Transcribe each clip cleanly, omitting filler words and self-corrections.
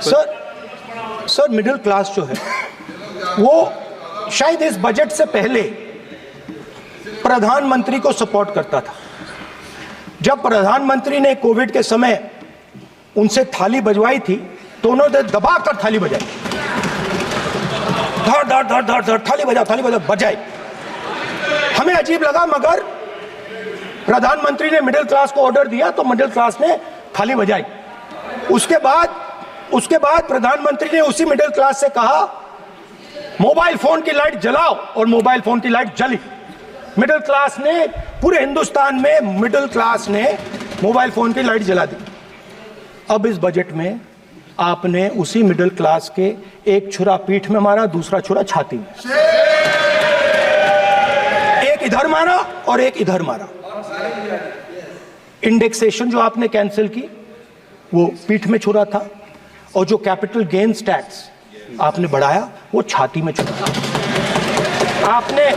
Sir middle class जो है वो शायद इस बजट से पहले प्रधानमंत्री को सपोर्ट करता था। जब प्रधानमंत्री ने कोविड के समय उनसे थाली बजवाई थी तो उन्होंने दबाकर थाली बजाई, धड़ धड़ धड़ धड़ धड़ थाली बजा बजाई। हमें अजीब लगा, मगर प्रधानमंत्री ने मिडिल क्लास को ऑर्डर दिया तो मिडिल क्लास ने थाली बजाई। उसके बाद प्रधानमंत्री ने उसी मिडिल क्लास से कहा मोबाइल फोन की लाइट जलाओ, और मोबाइल फोन की लाइट जली। मिडिल क्लास ने, पूरे हिंदुस्तान में मिडिल क्लास ने मोबाइल फोन की लाइट जला दी। अब इस बजट में आपने उसी मिडिल क्लास के एक छुरा पीठ में मारा, दूसरा छुरा छाती में, एक इधर मारा और एक इधर मारा। इंडेक्सेशन जो आपने कैंसिल की वो पीठ में छुरा था, और जो कैपिटल गेन्स टैक्स आपने बढ़ाया वो छाती में छुरा था। आपने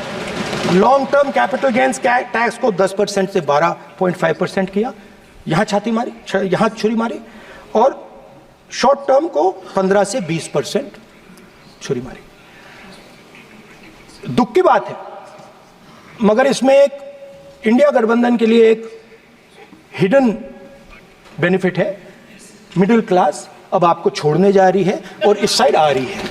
long term capital gains tax को 10% से 12.5% किया, यहां छाती मारी, यहां छुरी मारी, और शॉर्ट टर्म को 15 से 20% छुरी मारी। दुख की बात है, मगर इसमें एक इंडिया गठबंधन के लिए एक हिडन बेनिफिट है। मिडिल क्लास अब आपको छोड़ने जा रही है और इस साइड आ रही है।